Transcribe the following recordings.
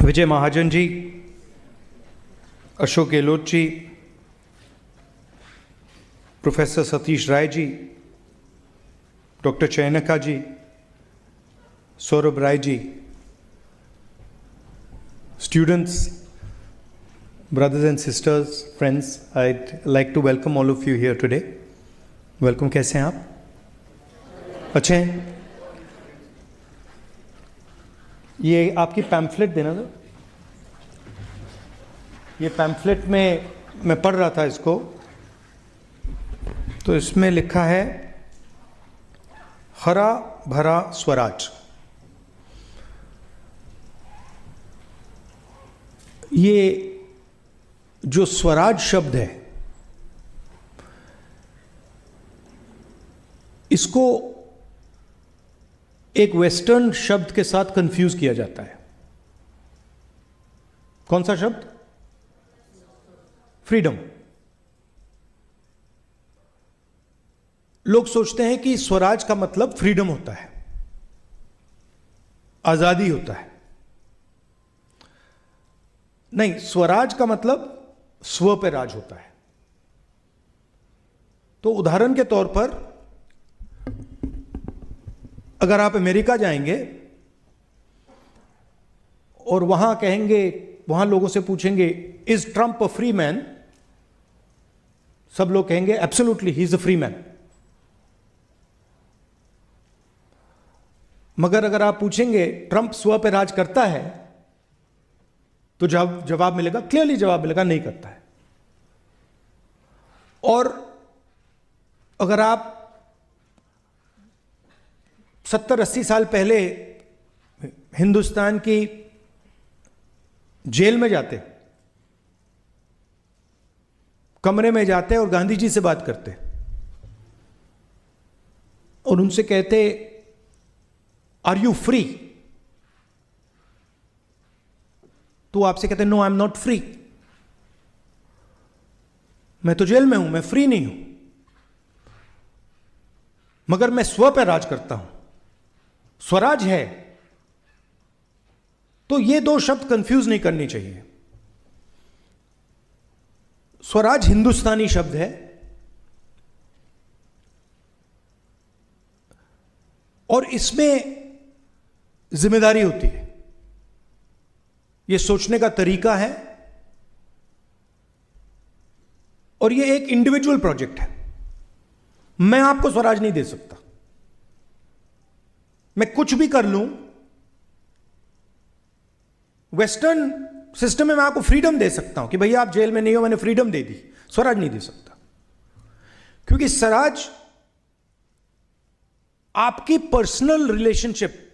Vijay Mahajan ji, Ashok Gehlot ji, professor Satish Rai ji, doctor Chayanka ji, Saurabh Rai ji, students, brothers and sisters, friends, I'd like to welcome all of you here today. Welcome, कैसे हैं आप? अच्छे हैं? ये आपकी पैम्फलेट देना था। ये पैम्फलेट में मैं पढ़ रहा था इसको, तो इसमें लिखा है हरा भरा स्वराज। ये जो स्वराज शब्द है, इसको एक वेस्टर्न शब्द के साथ कंफ्यूज किया जाता है। कौन सा शब्द? फ्रीडम। लोग सोचते हैं कि स्वराज का मतलब फ्रीडम होता है, आजादी होता है। नहीं, स्वराज का मतलब स्व पे राज होता है। तो उदाहरण के तौर पर अगर आप अमेरिका जाएंगे और वहां कहेंगे, वहां लोगों से पूछेंगे is Trump a free man, सब लोग कहेंगे absolutely he is a free man. मगर अगर आप पूछेंगे ट्रंप स्व पे राज करता है, तो जवाब मिलेगा, क्लियरली जवाब मिलेगा, नहीं करता है। और अगर आप 70-80 साल पहले हिंदुस्तान की जेल में जाते, कमरे में जाते और गांधी जी से बात करते और उनसे कहते आर यू फ्री, तो आपसे कहते no I am not free, मैं तो जेल में हूं, मैं फ्री नहीं हूं, मगर मैं स्व पर राज करता हूं, स्वराज है। तो ये दो शब्द कंफ्यूज नहीं करनी चाहिए। स्वराज हिंदुस्तानी शब्द है और इसमें जिम्मेदारी होती है, ये सोचने का तरीका है और ये एक इंडिविजुअल प्रोजेक्ट है। मैं आपको स्वराज नहीं दे सकता, मैं कुछ भी कर लूं। वेस्टर्न सिस्टम में मैं आपको फ्रीडम दे सकता हूं कि भैया आप जेल में नहीं हो, मैंने फ्रीडम दे दी, स्वराज नहीं दे सकता। क्योंकि स्वराज आपकी पर्सनल रिलेशनशिप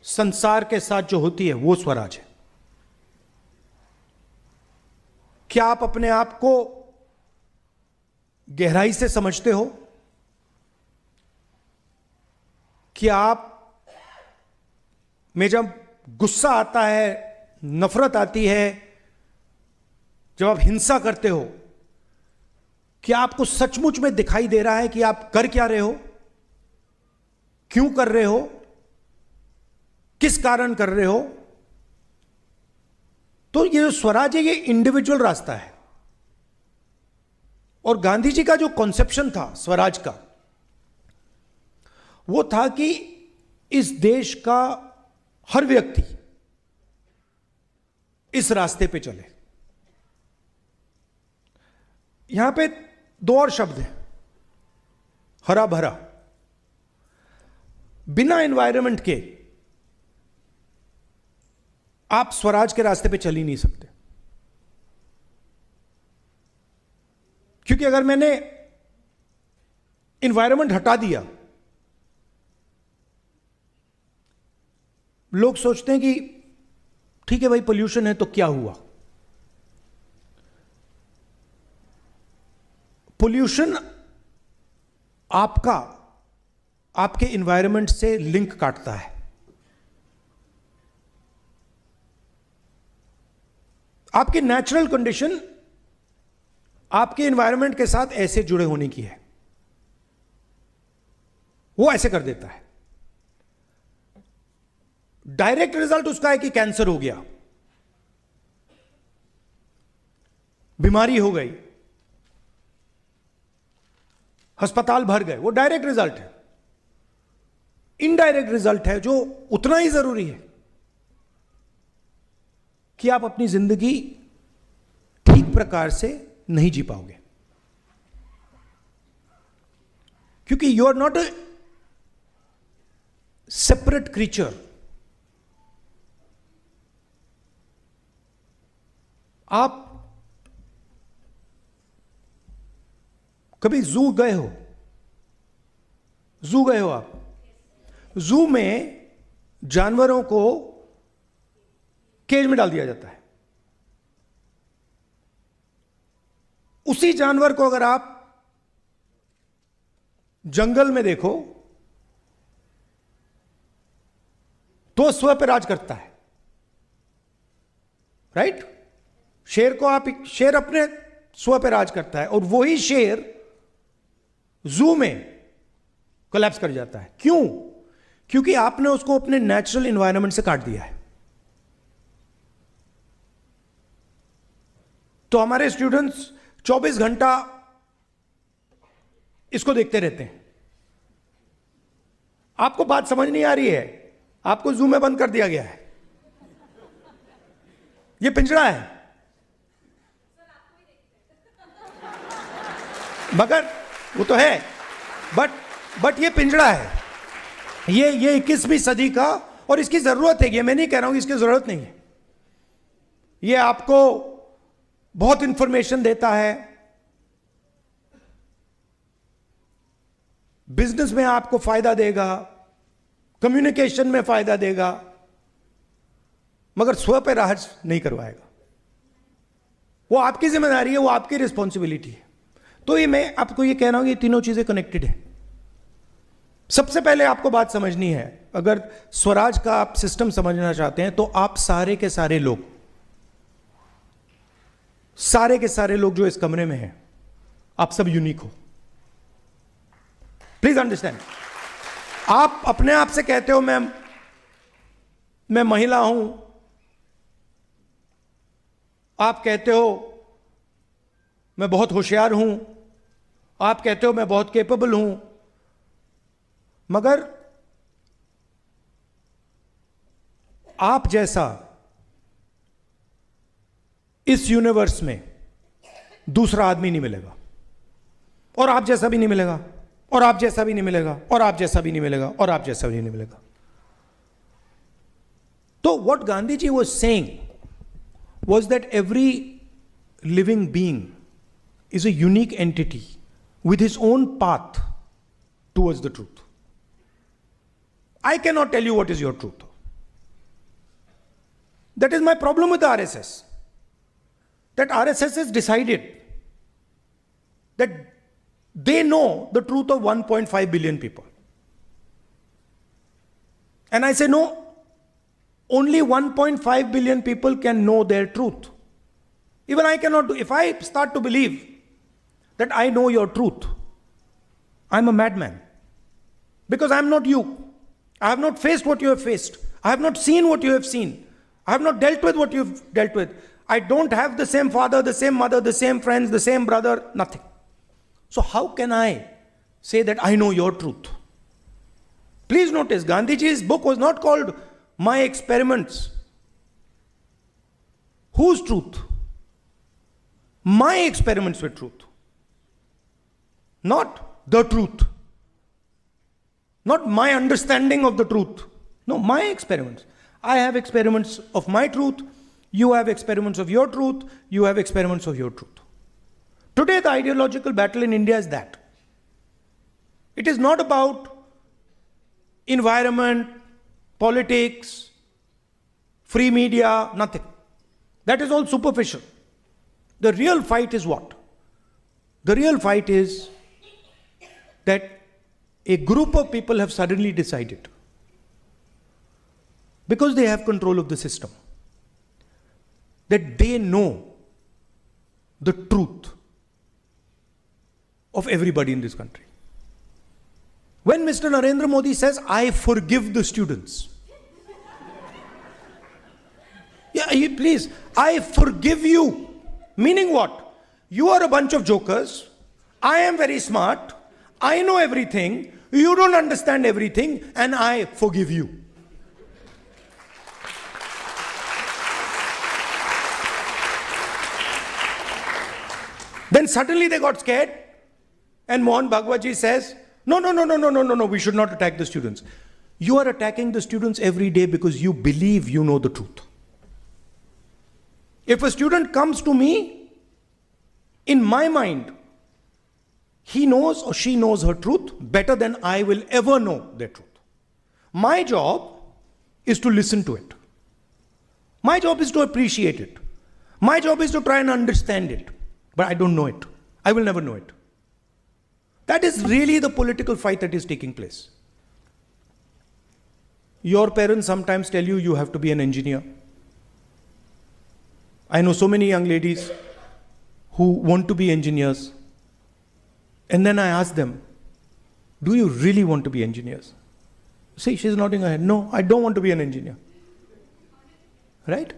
संसार के साथ जो होती है, वो स्वराज है। क्या आप अपने आप को गहराई से समझते हो? कि आप में जब गुस्सा आता है, नफरत आती है, जब आप हिंसा करते हो, क्या आपको सचमुच में दिखाई दे रहा है कि आप कर क्या रहे हो, क्यों कर रहे हो, किस कारण कर रहे हो? तो ये जो स्वराज है, ये इंडिविजुअल रास्ता है। और गांधी जी का जो कॉन्सेप्शन था स्वराज का, वो था कि इस देश का हर व्यक्ति इस रास्ते पे चले। यहां पे दो और शब्द हैं, हरा भरा। बिना एनवायरनमेंट के आप स्वराज के रास्ते पे चल ही नहीं सकते। क्योंकि अगर मैंने एनवायरनमेंट हटा दिया, लोग सोचते हैं कि ठीक है भाई, पोल्यूशन है तो क्या हुआ। पोल्यूशन आपके एनवायरनमेंट से लिंक काटता है। आपकी नेचुरल कंडीशन आपके एनवायरनमेंट के साथ ऐसे जुड़े होने की है, वो ऐसे कर देता है। डायरेक्ट रिजल्ट उसका है कि कैंसर हो गया, बीमारी हो गई, अस्पताल भर गए, वो डायरेक्ट रिजल्ट है। इनडायरेक्ट रिजल्ट है जो उतना ही जरूरी है कि आप अपनी जिंदगी ठीक प्रकार से नहीं जी पाओगे, क्योंकि you are not a separate creature. आप कभी जू गए हो? जू गए हो आप? जू में जानवरों को केज में डाल दिया जाता है। उसी जानवर को अगर आप जंगल में देखो तो स्व पे राज करता है, राइट? शेर को आप, शेर अपने स्व पे राज करता है, और वही शेर जू में कोलैप्स कर जाता है। क्यों? क्योंकि आपने उसको अपने नेचुरल एनवायरनमेंट से काट दिया है। तो हमारे स्टूडेंट्स 24 घंटा इसको देखते रहते हैं। आपको बात समझ नहीं आ रही है, आपको जू में बंद कर दिया गया है। ये पिंजरा है, मगर वो तो है, बट ये पिंजरा है। ये 21वीं सदी का, और इसकी जरूरत है। ये मैं नहीं कह रहा हूं कि इसकी जरूरत नहीं है। ये आपको बहुत इंफॉर्मेशन देता है, बिजनेस में आपको फायदा देगा, कम्युनिकेशन में फायदा देगा, मगर स्व पे राज नहीं करवाएगा। वो आपकी जिम्मेदारी है, वो आपकी रिस्पॉन्सिबिलिटी है। तो ये मैं आपको ये कह रहा हूं कि ये तीनों चीजें कनेक्टेड है। सबसे पहले आपको बात समझनी है, अगर स्वराज का आप सिस्टम समझना चाहते हैं तो आप सारे के सारे लोग जो इस कमरे में हैं, आप सब यूनिक हो। Please understand. आप अपने आप से कहते हो मैं महिला हूं, आप कहते हो मैं बहुत होशियार हूं, आप कहते हो मैं बहुत कैपेबल हूं, मगर आप जैसा इस यूनिवर्स में दूसरा आदमी नहीं मिलेगा, और आप जैसा भी नहीं मिलेगा, और आप जैसा भी नहीं मिलेगा, और आप जैसा भी नहीं मिलेगा, और आप जैसा भी नहीं मिलेगा। तो what Gandhi ji was saying was that every living being is a unique entity with his own path towards the truth. I cannot tell you what is your truth. That is my problem with the RSS. That RSS has decided that they know the truth of 1.5 billion people. And I say no. Only 1.5 billion people can know their truth. Even I cannot do. If I start to believe that I know your truth, I'm a madman. Because I'm not you. I have not faced what you have faced. I have not seen what you have seen. I have not dealt with what you've dealt with. I don't have the same father, the same mother, the same friends, the same brother, nothing. So how can I say that I know your truth? Please notice, Gandhiji's book was not called My Experiments. Whose truth? My experiments with truth. Not the truth. Not my understanding of the truth. No, my experiments. I have experiments of my truth. You have experiments of your truth. You have experiments of your truth. Today, the ideological battle in India is that. It is not about environment, politics, free media, nothing. That is all superficial. The real fight is what? The real fight is that a group of people have suddenly decided, because they have control of the system, that they know the truth of everybody in this country. When Mr. Narendra Modi says, I forgive the students, Yeah, please, I forgive you. Meaning what? You are a bunch of jokers. I am very smart. I know everything. You don't understand everything, and I forgive you. Then suddenly they got scared, and Mohan Bhagwatji says, no, we should not attack the students. You are attacking the students every day because you believe you know the truth. If a student comes to me, in my mind, he knows or she knows her truth better than I will ever know their truth. My job is to listen to it. My job is to appreciate it. My job is to try and understand it. But I don't know it. I will never know it. That is really the political fight that is taking place. Your parents sometimes tell you you have to be an engineer. I know so many young ladies who want to be engineers. And then I ask them, do you really want to be engineers? See, she's nodding her head. No, I don't want to be an engineer. Right?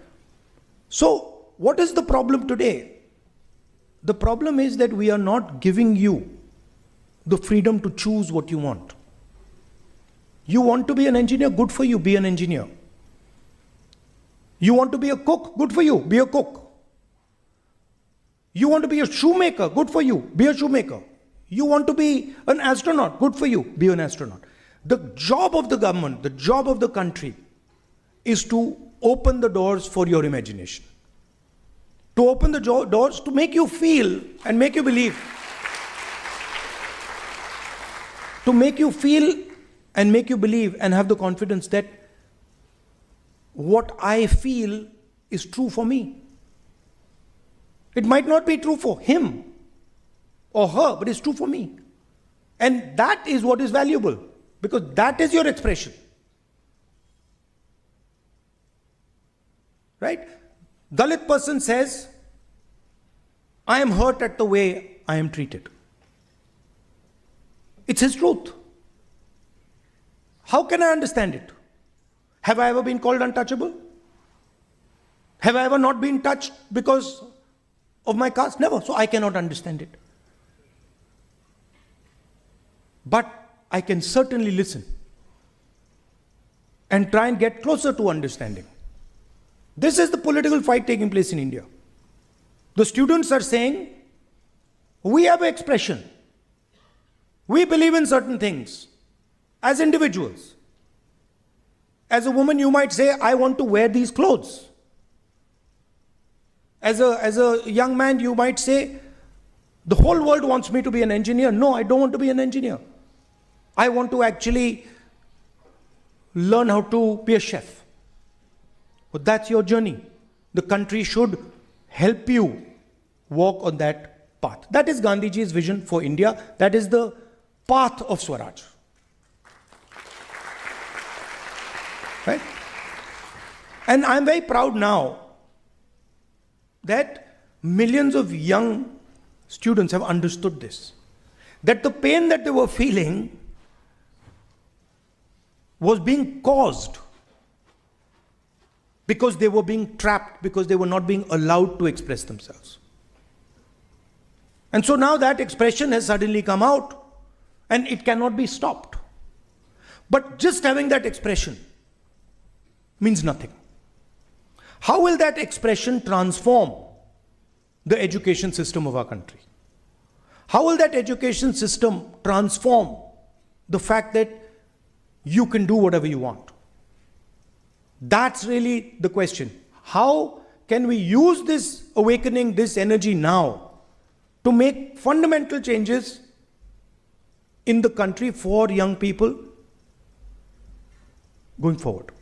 So, what is the problem today? The problem is that we are not giving you the freedom to choose what you want. You want to be an engineer? Good for you, be an engineer. You want to be a cook? Good for you, be a cook. You want to be a shoemaker? Good for you, be a shoemaker. You want to be an astronaut? Good for you, be an astronaut. The job of the government, the job of the country is to open the doors for your imagination. To open the doors to make you feel and make you believe. To make you feel and make you believe and have the confidence that what I feel is true for me. It might not be true for him or her, but it's true for me. And that is what is valuable, because that is your expression. Right? Dalit person says, I am hurt at the way I am treated. It's his truth. How can I understand it? Have I ever been called untouchable? Have I ever not been touched because of my caste? Never. So I cannot understand it. But I can certainly listen and try and get closer to understanding. This is the political fight taking place in India. The students are saying, we have an expression. We believe in certain things as individuals. As a woman, you might say, I want to wear these clothes. As a young man, you might say, the whole world wants me to be an engineer. No, I don't want to be an engineer. I want to actually learn how to be a chef. But that's your journey. The country should help you walk on that path. That is Gandhiji's vision for India. That is the path of Swaraj. Right? And I'm very proud now that millions of young students have understood this. That the pain that they were feeling was being caused because they were being trapped, because they were not being allowed to express themselves. And so now that expression has suddenly come out and it cannot be stopped. But just having that expression means nothing. How will that expression transform the education system of our country? How will that education system transform the fact that you can do whatever you want? That's really the question. How can we use this awakening, this energy now to make fundamental changes in the country for young people going forward?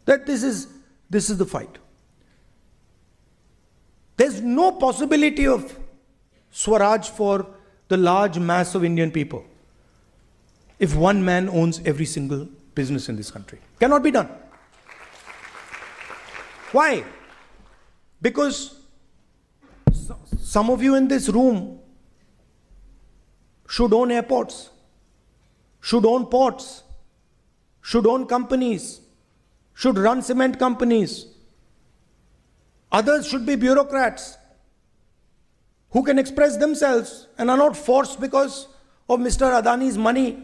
That this is the fight. There's no possibility of Swaraj for the large mass of Indian people if one man owns every single business in this country. Cannot be done. Why? Because some of you in this room should own airports, should own ports, should own companies, should run cement companies, Others should be bureaucrats who can express themselves and are not forced because of Mr. Adani's money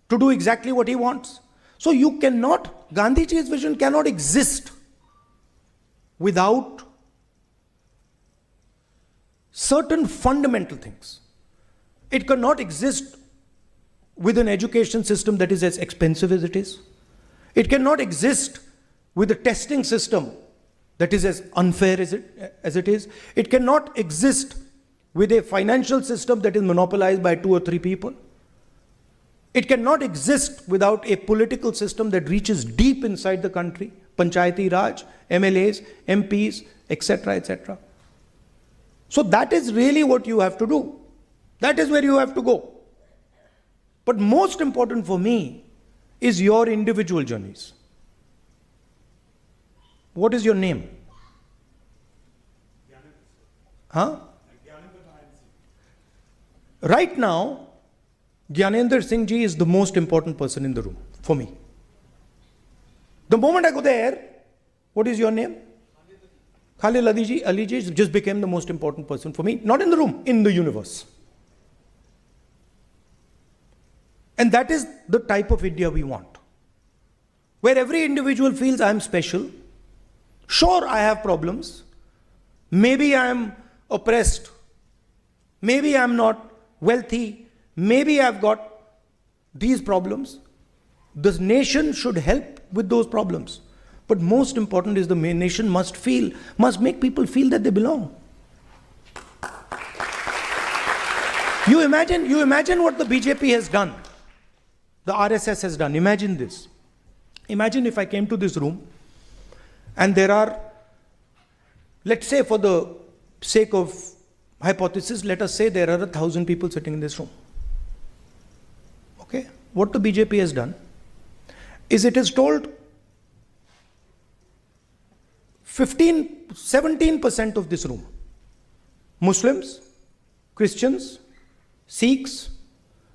to do exactly what he wants. So you cannot, Gandhiji's vision cannot exist without certain fundamental things. It cannot exist with an education system that is as expensive as it is. It cannot exist with a testing system that is as unfair as it is. It cannot exist with a financial system that is monopolized by 2 or 3 people. It cannot exist without a political system that reaches deep inside the country, Panchayati Raj, MLAs, MPs, etc., etc. So that is really what you have to do. That is where you have to go. But most important for me is your individual journeys. What is your name? Huh? Right now, Gyanendra Singh ji is the most important person in the room for me. The moment I go there, what is your name? Khalil Ali ji just became the most important person for me, not in the room, in the universe. And that is the type of India we want, where every individual feels I am special. Sure, I have problems. Maybe I am oppressed. Maybe I am not wealthy. Maybe I've got these problems. The nation should help with those problems. But most important is the nation must make people feel that they belong. You imagine what the BJP has done, the RSS has done. Imagine this. Imagine if I came to this room and there are, let's say for the sake of hypothesis, let us say there are 1,000 people sitting in this room. Okay? What the BJP has done is it has told 17% of this room, Muslims, Christians, Sikhs,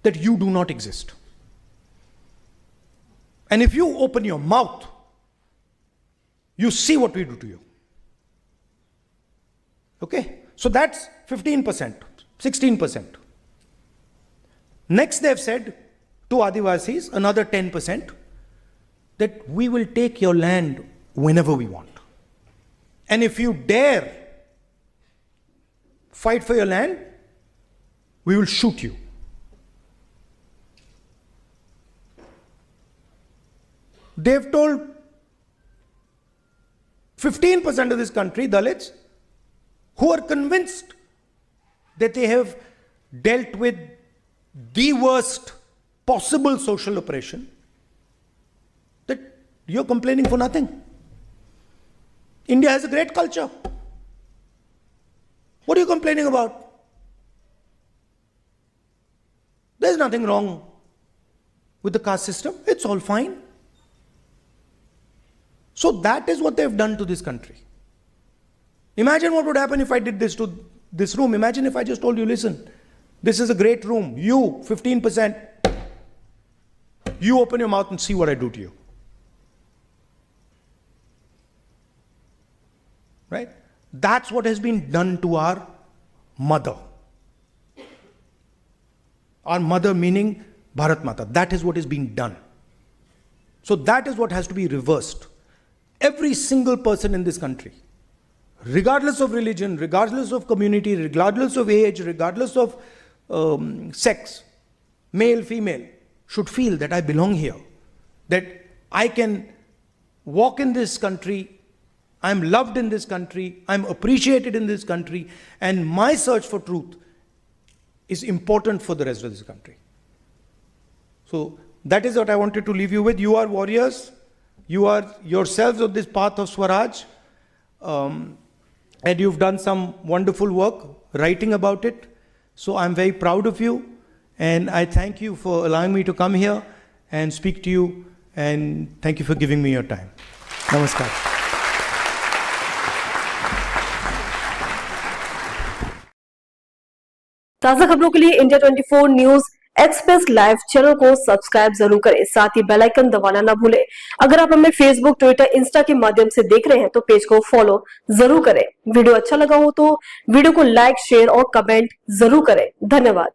that you do not exist. And if you open your mouth, you see what we do to you. Okay? So that's 15%, 16%. Next, they have said to Adivasis, another 10%, that we will take your land whenever we want. And if you dare fight for your land, we will shoot you. They've told 15% of this country, Dalits, who are convinced that they have dealt with the worst possible social oppression, that you're complaining for nothing. India has a great culture. What are you complaining about? There's nothing wrong with the caste system. It's all fine. So that is what they've done to this country. Imagine what would happen if I did this to this room. Imagine if I just told you, listen, this is a great room. You, 15%, you open your mouth and see what I do to you. Right? That's what has been done to our mother. Our mother meaning Bharat Mata. That is what is being done. So that is what has to be reversed. Every single person in this country, regardless of religion, regardless of community, regardless of age, regardless of sex, male, female, should feel that I belong here, that I can walk in this country, I'm loved in this country, I'm appreciated in this country, and my search for truth is important for the rest of this country. So that is what I wanted to leave you with. You are warriors. You are yourselves on this path of Swaraj. And you've done some wonderful work writing about it. So I'm very proud of you. And I thank you for allowing me to come here and speak to you. And thank you for giving me your time. Namaskar. ताज़ा खबरों के लिए India 24 news express live channel को subscribe जरूर करें, साथ ही bell icon दबाना ना भूलें। अगर आप हमें फेसबुक, ट्विटर, इंस्टा के माध्यम से देख रहे हैं तो पेज को फॉलो जरूर करें। वीडियो अच्छा लगा हो तो वीडियो को लाइक, शेयर और कमेंट जरूर करें। धन्यवाद।